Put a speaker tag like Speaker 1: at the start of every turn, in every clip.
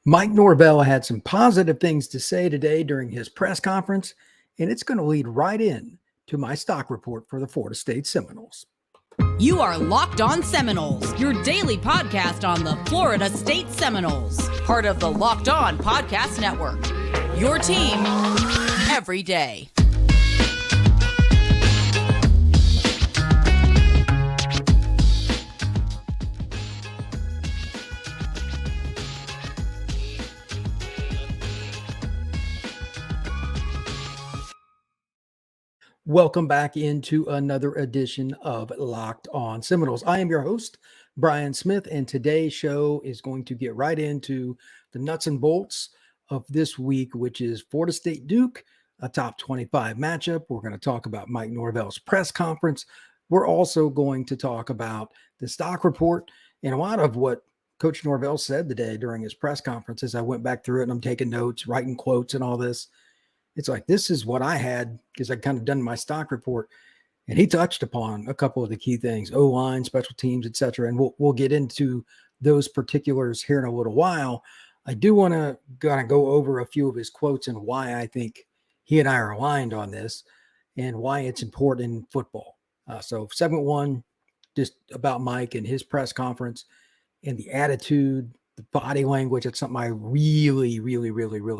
Speaker 1: Mike Norvell had some positive things to say today during his press conference, and it's going to lead right in to my stock report for the Florida State Seminoles.
Speaker 2: You are Locked On Seminoles, your daily podcast on the Florida State Seminoles, part of the Locked On Podcast Network. Your team every day.
Speaker 1: Welcome back into another edition of Locked On Seminoles. I am your host, Brian Smith, and today's show is going to get right into the nuts and bolts of this week, which is Florida State Duke, a top 25 matchup. We're going to talk about Mike Norvell's press conference. We're also going to talk about the stock report and a lot of what Coach Norvell said today during his press conference. As I went back through it and I'm taking notes, writing quotes and all this. It's like, this is what I had because I kind of done my stock report, and he touched upon a couple of the key things, O-line, special teams, et cetera. And we'll get into those particulars here in a little while. I do want to kind of go over a few of his quotes and why I think he and I are aligned on this and why it's important in football. So segment one, just about Mike and his press conference and the attitude, the body language. It's something I really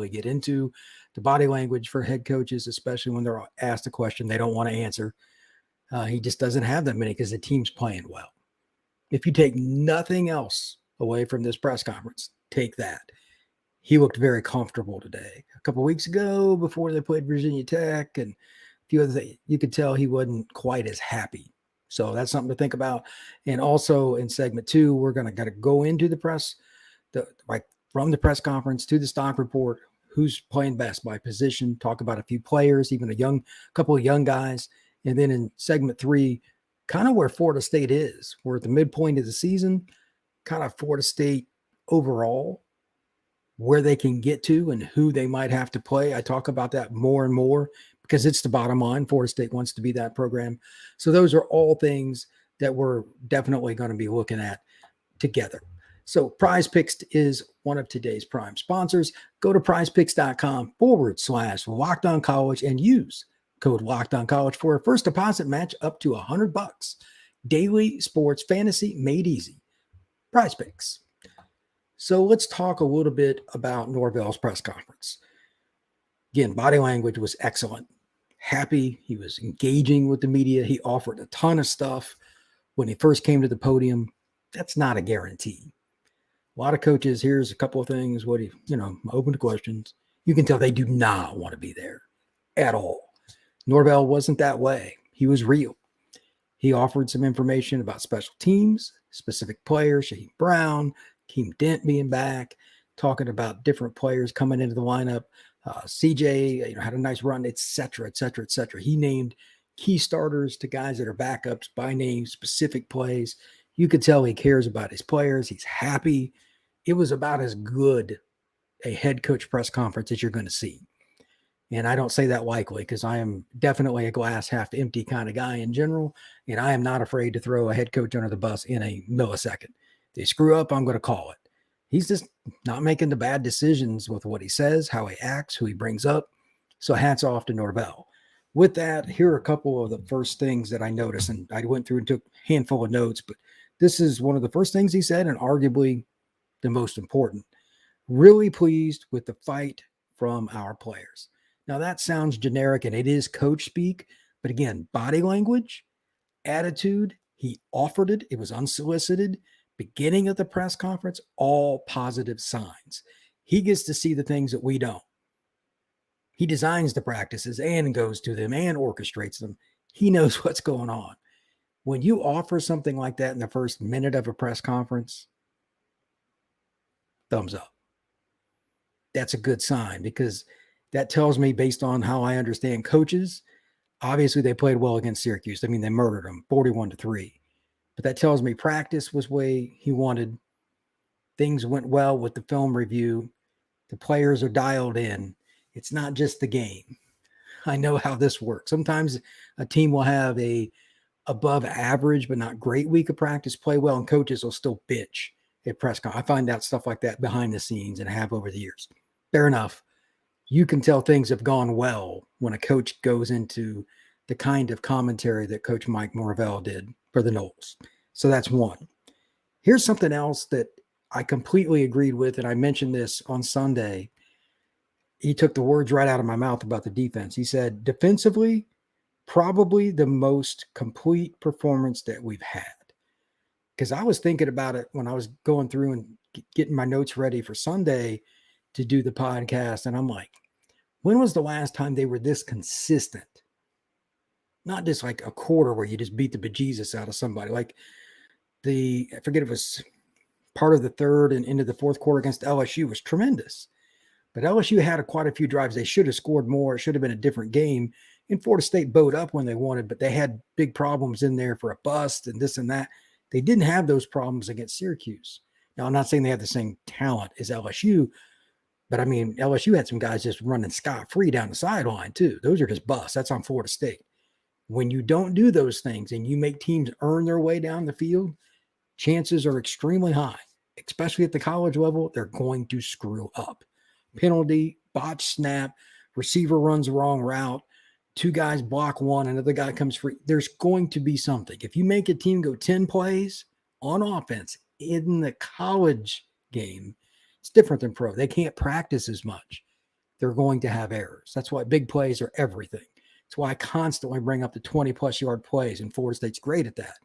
Speaker 1: get into. The body language for head coaches, especially when they're asked a question they don't want to answer. He just doesn't have that many because the team's playing well. If you take nothing else away from this press conference, take that. He looked very comfortable today. A couple of weeks ago, before they played Virginia Tech and a few other things, you could tell he wasn't quite as happy. So that's something to think about. And also in segment two, we're going to go into the press, from the press conference to the stock report. Who's playing best by position, talk about a few players, even a couple of young guys. And then in segment three, kind of where Florida State is. We're at the midpoint of the season, kind of Florida State overall, where they can get to and who they might have to play. I talk about that more and more because it's the bottom line. Florida State wants to be that program. So those are all things that we're definitely going to be looking at together. So PrizePicks is one of today's prime sponsors. Go to prizepicks.com/LockedOnCollege and use code LockedOnCollege for a first deposit match up to $100. Daily sports fantasy made easy. PrizePicks. So let's talk a little bit about Norvell's press conference. Again, body language was excellent. Happy. He was engaging with the media. He offered a ton of stuff when he first came to the podium. That's not a guarantee. A lot of coaches, here's a couple of things, open to questions. You can tell they do not want to be there at all. Norvell wasn't that way. He was real. He offered some information about special teams, specific players, Shaheed Brown, Keem Dent being back, talking about different players coming into the lineup. CJ, had a nice run, et cetera, et cetera, et cetera. He named key starters to guys that are backups by name, specific plays. You could tell he cares about his players. He's happy. It was about as good a head coach press conference as you're going to see. And I don't say that lightly because I am definitely a glass half empty kind of guy in general. And I am not afraid to throw a head coach under the bus in a millisecond. If they screw up, I'm going to call it. He's just not making the bad decisions with what he says, how he acts, who he brings up. So hats off to Norvell. With that, here are a couple of the first things that I noticed. And I went through and took a handful of notes, but this is one of the first things he said, and arguably the most important. Really pleased with the fight from our players. Now, that sounds generic, and it is coach speak. But again, body language, attitude, he offered it. It was unsolicited. Beginning of the press conference, all positive signs. He gets to see the things that we don't. He designs the practices and goes to them and orchestrates them. He knows what's going on. When you offer something like that in the first minute of a press conference, thumbs up. That's a good sign because that tells me, based on how I understand coaches, obviously they played well against Syracuse. I mean, they murdered them 41-3. But that tells me practice was way he wanted. Things went well with the film review. The players are dialed in. It's not just the game. I know how this works. Sometimes a team will have a above average but not great week of practice, play well, and coaches will still bitch at press conference. I find out stuff like that behind the scenes and have over the years. Fair enough. You can tell things have gone well when a coach goes into the kind of commentary that Coach Mike Norvell did for the Noles. So that's one. Here's something else that I completely agreed with, and I mentioned this on Sunday. He took the words right out of my mouth about the defense. He said, defensively, probably the most complete performance that we've had. Because I was thinking about it when I was going through and getting my notes ready for Sunday to do the podcast, and I'm like, when was the last time they were this consistent? Not just like a quarter where you just beat the bejesus out of somebody. Like I forget if it was part of the third and into the fourth quarter against LSU was tremendous. But LSU had quite a few drives. They should have scored more. It should have been a different game. And Florida State bowed up when they wanted, but they had big problems in there for a bust and this and that. They didn't have those problems against Syracuse. Now, I'm not saying they have the same talent as LSU, but I mean, LSU had some guys just running scot-free down the sideline too. Those are just busts. That's on Florida State. When you don't do those things and you make teams earn their way down the field, chances are extremely high, especially at the college level, they're going to screw up. Penalty, botch snap, receiver runs the wrong route, two guys block one, another guy comes free. There's going to be something. If you make a team go 10 plays on offense in the college game, it's different than pro. They can't practice as much. They're going to have errors. That's why big plays are everything. That's why I constantly bring up the 20-plus yard plays, and Florida State's great at that.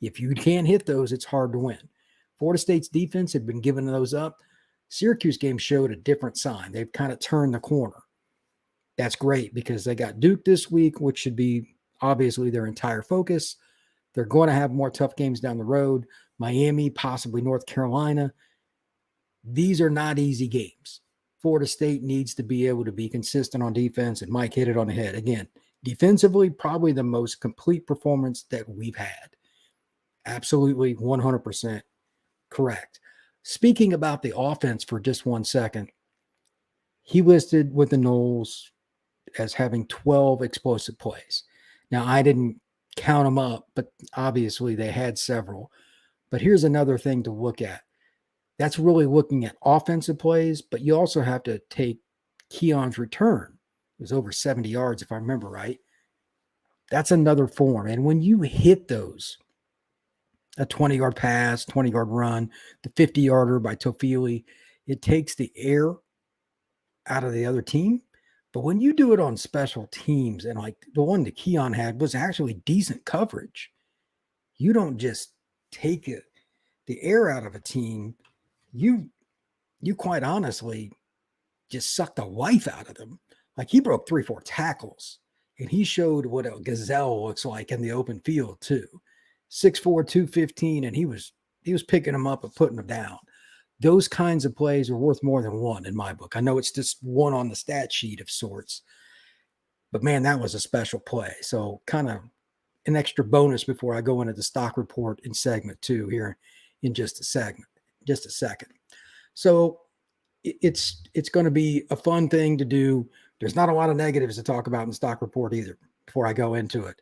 Speaker 1: If you can't hit those, it's hard to win. Florida State's defense had been giving those up. Syracuse game showed a different sign. They've kind of turned the corner. That's great because they got Duke this week, which should be obviously their entire focus. They're going to have more tough games down the road. Miami, possibly North Carolina. These are not easy games. Florida State needs to be able to be consistent on defense, and Mike hit it on the head. Again, defensively, probably the most complete performance that we've had. Absolutely 100% correct. Speaking about the offense for just 1 second, he listed with the Noles as having 12 explosive plays. Now, I didn't count them up, but obviously they had several. But here's another thing to look at. That's really looking at offensive plays, but you also have to take Keon's return. It was over 70 yards, if I remember right. That's another form. And when you hit those, a 20-yard pass, 20-yard run, the 50-yarder by Tofili, it takes the air out of the other team. But when you do it on special teams, and like the one that Keon had was actually decent coverage, you don't just take the air out of a team. You quite honestly just suck the life out of them. Like he broke 3-4 tackles, and he showed what a gazelle looks like in the open field too. 6'4", 215, and he was picking them up and putting them down. Those kinds of plays are worth more than one in my book. I know it's just one on the stat sheet of sorts, but man, that was a special play. So kind of an extra bonus before I go into the stock report in segment 2 here in just a second. So it's going to be a fun thing to do. There's not a lot of negatives to talk about in the stock report either before I go into it.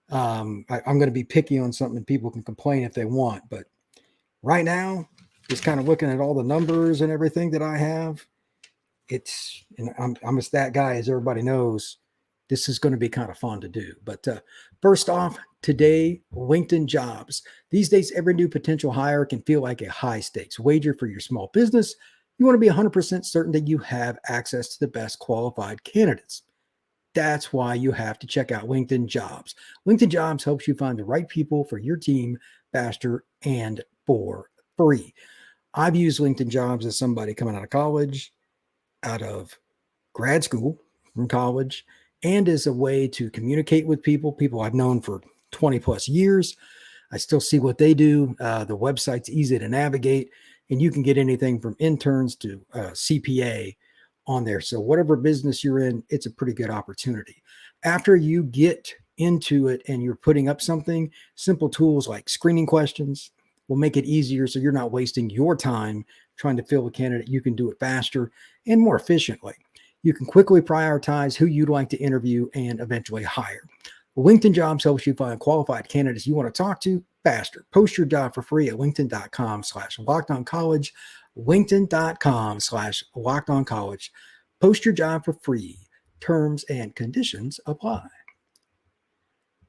Speaker 1: I'm going to be picky on something and people can complain if they want, but right now, just kind of looking at all the numbers and everything that I have, and I'm a stat guy, as everybody knows. This is going to be kind of fun to do. But first off, today, LinkedIn jobs. These days, every new potential hire can feel like a high stakes wager for your small business. You want to be 100% certain that you have access to the best qualified candidates. That's why you have to check out LinkedIn Jobs. LinkedIn Jobs helps you find the right people for your team faster and for free. I've used LinkedIn Jobs as somebody coming out of college, out of grad school, from college, and as a way to communicate with people I've known for 20 plus years. I still see what they do. The website's easy to navigate, and you can get anything from interns to CPA on there. So whatever business you're in, it's a pretty good opportunity. After you get into it and you're putting up something, simple tools like screening questions will make it easier so you're not wasting your time trying to fill a candidate. You can do it faster and more efficiently. You can quickly prioritize who you'd like to interview and eventually hire. LinkedIn Jobs helps you find qualified candidates you want to talk to faster. Post your job for free at linkedin.com/lockedoncollege, linkedin.com/lockedoncollege. Post your job for free. Terms and conditions apply.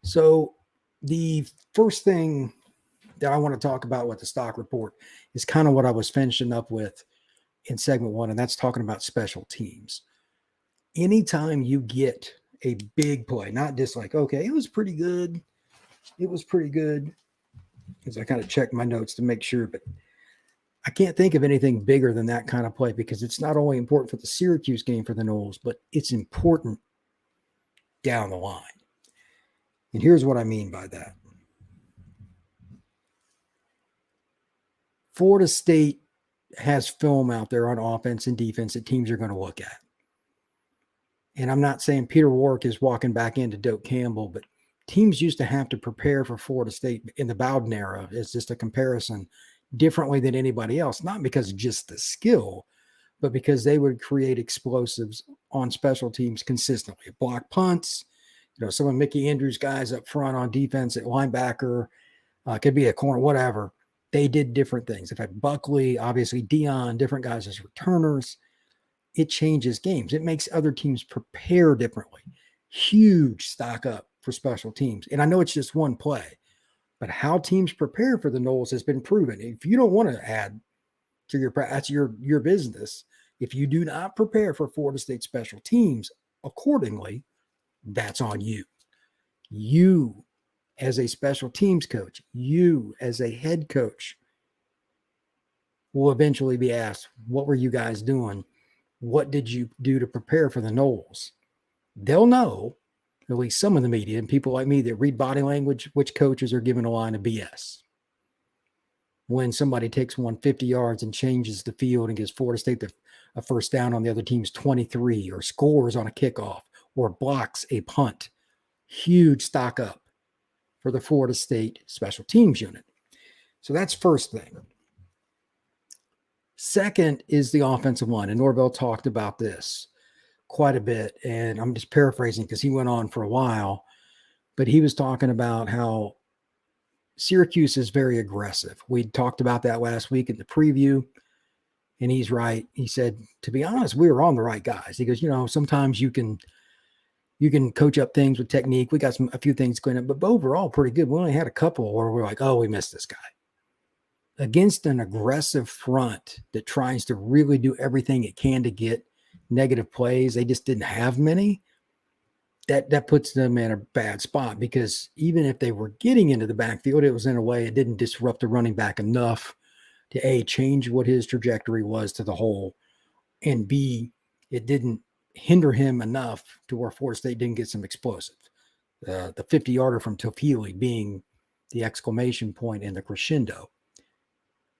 Speaker 1: So the first thing that I want to talk about with the stock report is kind of what I was finishing up with in segment one, and that's talking about special teams. Anytime you get a big play, not just like, okay, it was pretty good. It was pretty good. As I kind of checked my notes to make sure, but I can't think of anything bigger than that kind of play because it's not only important for the Syracuse game for the Noles, but it's important down the line. And here's what I mean by that. Florida State has film out there on offense and defense that teams are going to look at. And I'm not saying Peter Warwick is walking back into Doak Campbell, but teams used to have to prepare for Florida State in the Bowden era as just a comparison differently than anybody else, not because of just the skill, but because they would create explosives on special teams consistently. Block punts, some of Mickey Andrews' guys up front on defense at linebacker, could be a corner, whatever. They did different things. In fact, Buckley, obviously Dion, different guys as returners. It changes games. It makes other teams prepare differently. Huge stock up for special teams. And I know it's just one play, but how teams prepare for the Noles has been proven. If you don't want to add to that's your business. If you do not prepare for Florida State special teams accordingly, that's on you. You as a special teams coach, you as a head coach will eventually be asked, what were you guys doing? What did you do to prepare for the Noles? They'll know, at least some of the media and people like me that read body language, which coaches are giving a line of BS. When somebody takes 150 yards and changes the field and gives Florida State a first down on the other team's 23, or scores on a kickoff, or blocks a punt, huge stock up for the Florida State special teams unit. So that's first thing. Second is the offensive line, and Norvell talked about this quite a bit, and I'm just paraphrasing because he went on for a while, but he was talking about how Syracuse is very aggressive. We talked about that last week in the preview, and he's right. He said, to be honest, we were on the right guys. He goes, sometimes you can coach up things with technique. We got a few things going up, but overall pretty good. We only had a couple where we're like, oh, we missed this guy. Against an aggressive front that tries to really do everything it can to get negative plays, they just didn't have many. That puts them in a bad spot, because even if they were getting into the backfield, it was in a way it didn't disrupt the running back enough to change what his trajectory was to the hole, and B, it didn't hinder him enough to where Florida State didn't get some explosive. The 50-yarder from Tofili being the exclamation point and the crescendo.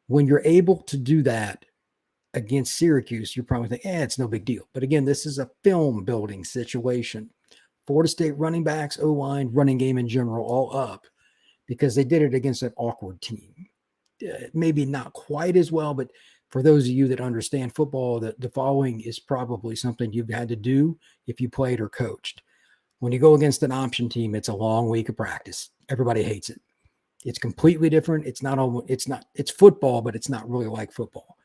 Speaker 1: When you're able to do that against Syracuse, you probably think, it's no big deal. But again, this is a film building situation. Florida State running backs, O-line, running game in general, all up because they did it against an awkward team. Maybe not quite as well, but for those of you that understand football, the following is probably something you've had to do if you played or coached. When you go against an option team, it's a long week of practice. Everybody hates it. It's completely different. It's football, but it's not really like football.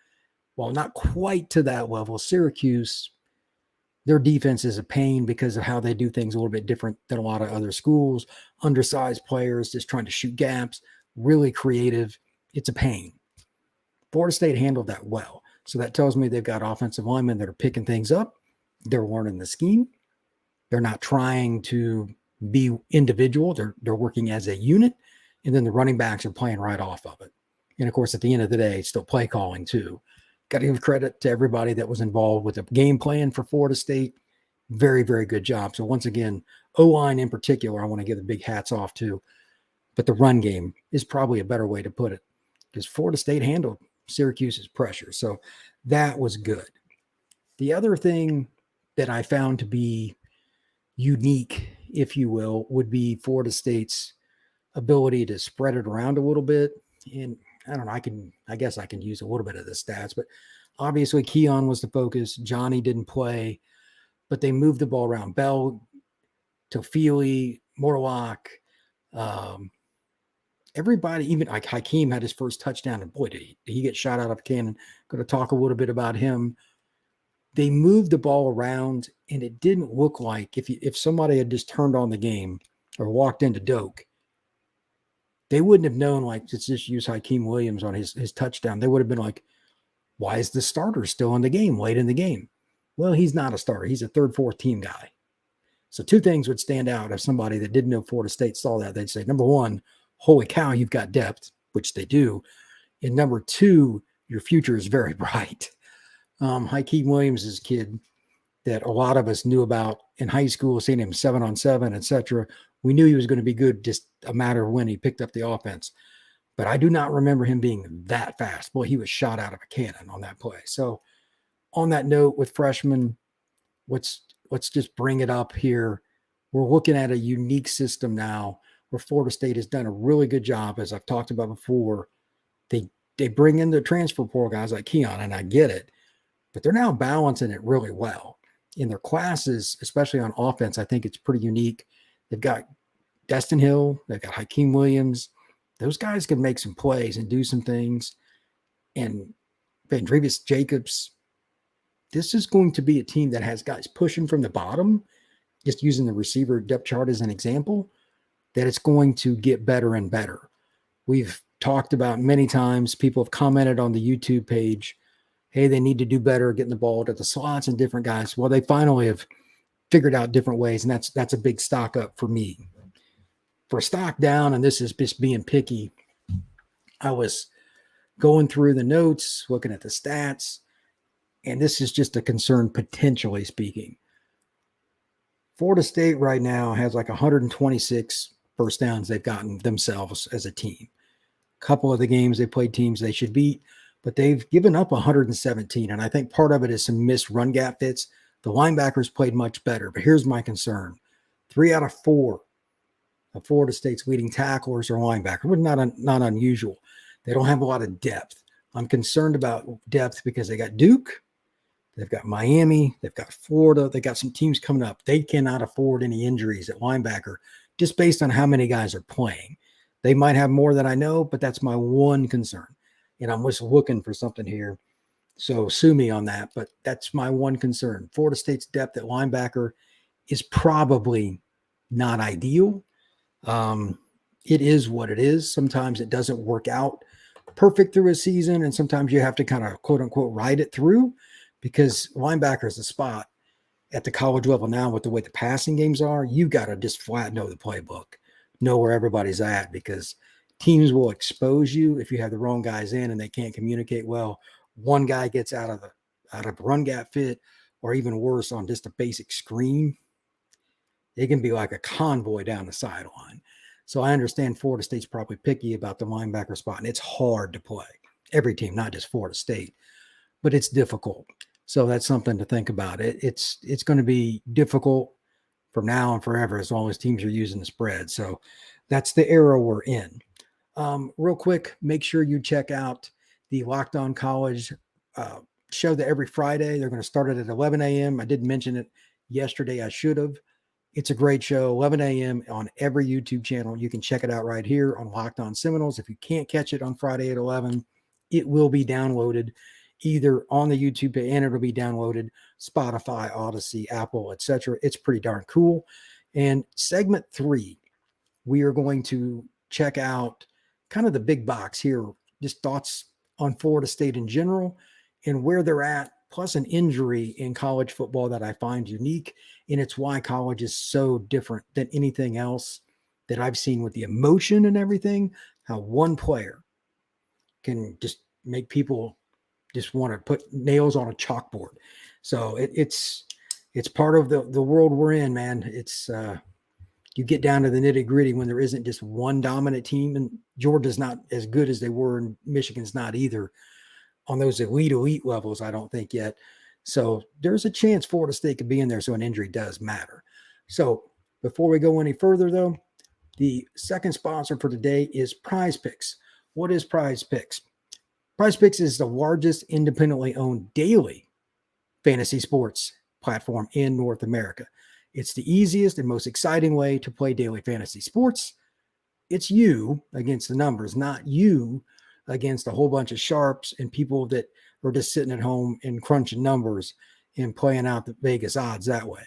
Speaker 1: While not quite to that level, Syracuse, their defense is a pain because of how they do things a little bit different than a lot of other schools. Undersized players just trying to shoot gaps, really creative. It's a pain. Florida State handled that well. So that tells me they've got offensive linemen that are picking things up. They're learning the scheme. They're not trying to be individual. They're working as a unit. And then the running backs are playing right off of it. And of course, at the end of the day, it's still play calling too. Got to give credit to everybody that was involved with the game plan for Florida State. Very, very good job. So once again, O-line in particular, I want to give the big hats off to. But the run game is probably a better way to put it, because Florida State handled Syracuse's pressure. So that was good. The other thing that I found to be unique, if you will, would be Florida State's ability to spread it around a little bit. And I don't know, I guess I can use a little bit of the stats, but obviously Keon was the focus. Johnny didn't play, but they moved the ball around. Bell, Tofili, Morlock, everybody, even like Hakeem had his first touchdown, and boy, did he get shot out of a cannon. Going to talk a little bit about him. They moved the ball around, and it didn't look like if somebody had just turned on the game or walked into Doak, they wouldn't have known, like, to just use Hakeem Williams on his touchdown. They would have been like, why is the starter still in the game late in the game? Well, he's not a starter. He's a third, fourth team guy. So two things would stand out if somebody that didn't know Florida State saw that. They'd say, number one, holy cow, you've got depth, which they do. And number two, your future is very bright. Hakeem Williams is a kid that a lot of us knew about in high school, seeing him 7-on-7, etc. We knew he was going to be good, just a matter of when he picked up the offense. But I do not remember him being that fast. Boy, he was shot out of a cannon on that play. So on that note, with freshmen, let's just bring it up here. We're looking at a unique system now where Florida State has done a really good job, as I've talked about before. They bring in the transfer portal guys like Keon, and I get it, but they're now balancing it really well. In their classes, especially on offense, I think it's pretty unique. They've got Destin Hill, they've got Hakeem Williams. Those guys can make some plays and do some things. And Vandrevius Jacobs, this is going to be a team that has guys pushing from the bottom, just using the receiver depth chart as an example, that it's going to get better and better. We've talked about many times, people have commented on the YouTube page, hey, they need to do better getting the ball to the slots and different guys. Well, they finally have figured out different ways, and that's a big stock up for me. For a stock down, and this is just being picky, I was going through the notes, looking at the stats, and this is just a concern potentially speaking. Florida State right now has like 126 first downs they've gotten themselves as a team. A couple of the games they played teams they should beat, but they've given up 117. And I think part of it is some missed run gap fits. The linebackers played much better, but here's my concern. 3 out of 4 of Florida State's leading tacklers are linebackers. Not unusual. They don't have a lot of depth. I'm concerned about depth because they got Duke, they've got Miami, they've got Florida, they got some teams coming up. They cannot afford any injuries at linebacker just based on how many guys are playing. They might have more than I know, but that's my one concern. And I'm just looking for something here. So sue me on that, but that's my one concern. Florida State's depth at linebacker is probably not ideal. It is what it is. Sometimes it doesn't work out perfect through a season, and sometimes you have to kind of quote unquote ride it through, because linebacker is a spot at the college level now with the way the passing games are. You got to just flat know the playbook, know where everybody's at, because teams will expose you if you have the wrong guys in and they can't communicate well. One guy gets out of a run gap fit, or even worse, on just a basic screen. It can be like a convoy down the sideline. So I understand Florida State's probably picky about the linebacker spot, and it's hard to play. Every team, not just Florida State, but it's difficult. So that's something to think about. It's going to be difficult from now and forever as long as teams are using the spread. So that's the era we're in. Real quick, make sure you check out the Locked On College show that every Friday. They're going to start it at 11 a.m. I didn't mention it yesterday. I should have. It's a great show, 11 a.m. on every YouTube channel. You can check it out right here on Locked On Seminoles. If you can't catch it on Friday at 11, it will be downloaded either on the YouTube page, and it'll be downloaded Spotify, Odyssey, Apple, etc. It's pretty darn cool. And segment 3, we are going to check out kind of the big box here, just thoughts on Florida State in general and where they're at, plus an injury in college football that I find unique. And it's why college is so different than anything else that I've seen with the emotion and everything, how one player can just make people just want to put nails on a chalkboard. So it's part of the world we're in, man. It's you get down to the nitty gritty when there isn't just one dominant team, and Georgia's not as good as they were, and Michigan's not either on those elite levels, I don't think yet. So there's a chance Florida State could be in there. So an injury does matter. So before we go any further though, the second sponsor for today is PrizePicks. What is PrizePicks? PrizePicks is the largest independently owned daily fantasy sports platform in North America. It's the easiest and most exciting way to play daily fantasy sports. It's you against the numbers, not you against a whole bunch of sharps and people that are just sitting at home and crunching numbers and playing out the Vegas odds that way.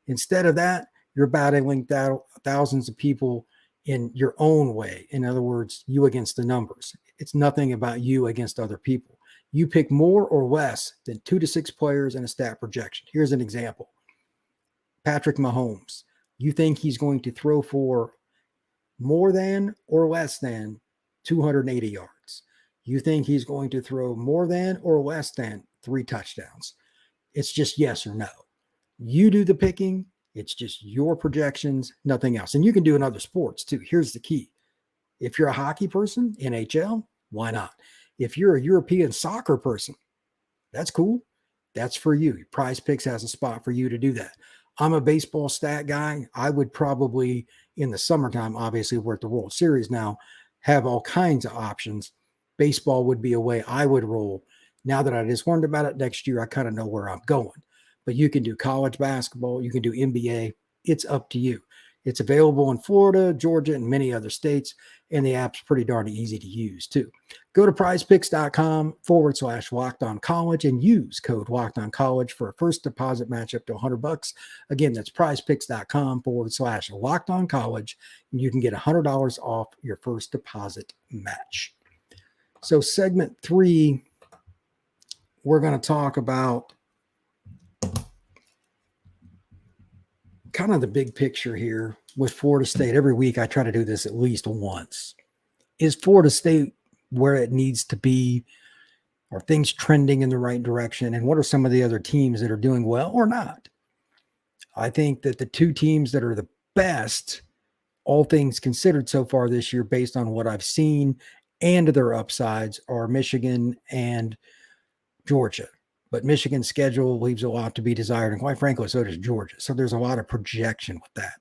Speaker 1: Instead of that, you're battling thousands of people in your own way. In other words, you against the numbers. It's nothing about you against other people. You pick more or less than 2 to 6 players in a stat projection. Here's an example. Patrick Mahomes. You think he's going to throw for more than or less than 280 yards. You think he's going to throw more than or less than 3 touchdowns. It's just yes or no. You do the picking. It's just your projections, nothing else. And you can do in other sports too. Here's the key. If you're a hockey person, NHL, why not? If you're a European soccer person, that's cool. That's for you. PrizePicks has a spot for you to do that. I'm a baseball stat guy. I would probably, in the summertime, obviously we're at the World Series now, have all kinds of options. Baseball would be a way I would roll. Now that I just learned about it next year, I kind of know where I'm going. But you can do college basketball. You can do NBA. It's up to you. It's available in Florida, Georgia, and many other states. And the app's pretty darn easy to use too. Go to prizepicks.com/LockedOnCollege and use code LockedOnCollege for a first deposit match up to $100. Again, that's prizepicks.com/LockedOnCollege. And you can get $100 off your first deposit match. So segment 3, we're going to talk about kind of the big picture here with Florida State. Every week I try to do this at least once. Is Florida State where it needs to be? Are things trending in the right direction? And what are some of the other teams that are doing well or not? I think that the 2 teams that are the best, all things considered so far this year, based on what I've seen and their upsides, are Michigan and Georgia. But Michigan's schedule leaves a lot to be desired. And quite frankly, so does Georgia. So there's a lot of projection with that.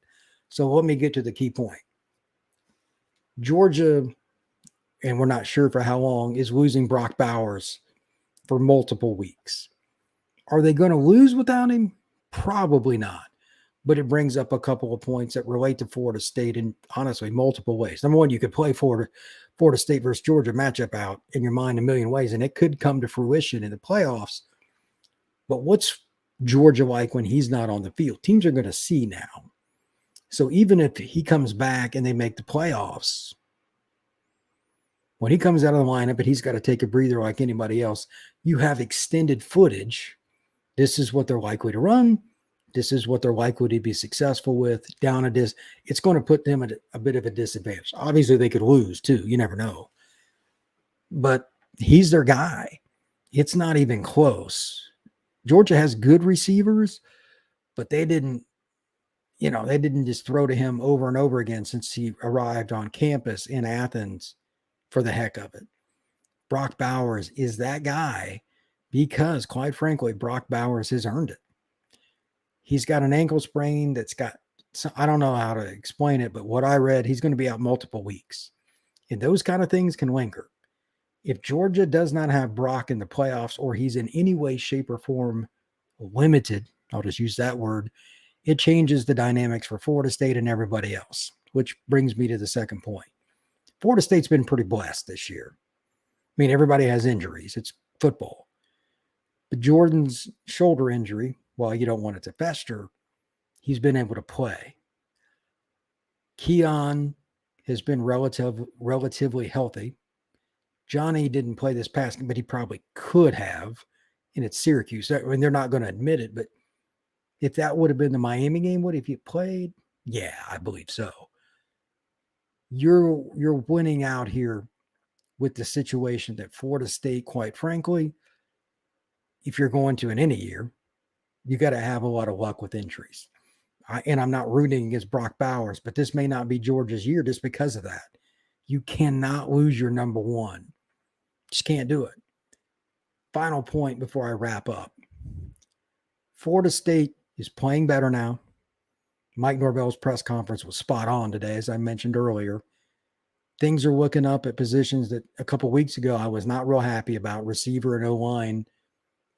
Speaker 1: So let me get to the key point. Georgia, and we're not sure for how long, is losing Brock Bowers for multiple weeks. Are they going to lose without him? Probably not. But it brings up a couple of points that relate to Florida State in, honestly, multiple ways. Number one, you could play Florida State versus Georgia matchup out in your mind a million ways, and it could come to fruition in the playoffs. But what's Georgia like when he's not on the field? Teams are going to see now. So even if he comes back and they make the playoffs, when he comes out of the lineup and he's got to take a breather like anybody else, you have extended footage. This is what they're likely to run. This is what they're likely to be successful with. Down a dis, it's going to put them at a bit of a disadvantage. Obviously, they could lose too. You never know. But he's their guy. It's not even close. Georgia has good receivers, but they didn't just throw to him over and over again since he arrived on campus in Athens for the heck of it. Brock Bowers is that guy because, quite frankly, Brock Bowers has earned it. He's got an ankle sprain that's got, I don't know how to explain it, but what I read, he's going to be out multiple weeks. And those kind of things can linger. If Georgia does not have Brock in the playoffs, or he's in any way, shape, or form limited, I'll just use that word, it changes the dynamics for Florida State and everybody else, which brings me to the second point. Florida State's been pretty blessed this year. I mean, everybody has injuries. It's football. But Jordan's shoulder injury, while you don't want it to fester, he's been able to play. Keon has been relatively healthy. Johnny didn't play this past game, but he probably could have, and it's Syracuse. I mean, they're not going to admit it, but if that would have been the Miami game, what if you played? Yeah, I believe so. You're winning out here with the situation that Florida State, quite frankly, if you're going to in any year, you got to have a lot of luck with injuries. And I'm not rooting against Brock Bowers, but this may not be Georgia's year just because of that. You cannot lose your number one. Just can't do it. Final point before I wrap up. Florida State is playing better now. Mike Norvell's press conference was spot on today, as I mentioned earlier. Things are looking up at positions that a couple of weeks ago I was not real happy about. Receiver and O-line,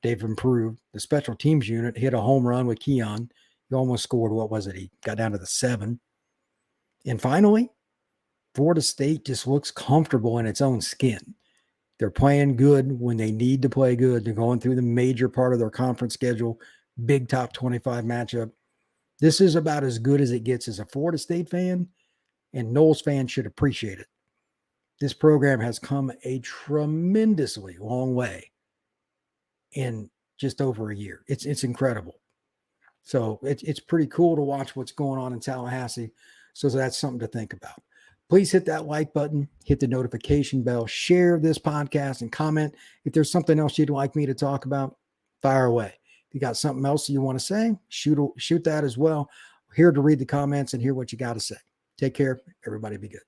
Speaker 1: they've improved. The special teams unit hit a home run with Keon. He almost scored, what was it? He got down to the 7. And finally, Florida State just looks comfortable in its own skin. They're playing good when they need to play good. They're going through the major part of their conference schedule, big top 25 matchup. This is about as good as it gets as a Florida State fan, and Noles fans should appreciate it. This program has come a tremendously long way in just over a year. It's incredible. So it's pretty cool to watch what's going on in Tallahassee. So that's something to think about. Please hit that like button, hit the notification bell, share this podcast, and comment. If there's something else you'd like me to talk about, fire away. If you got something else you want to say, shoot that as well. Here to read the comments and hear what you got to say. Take care. Everybody be good.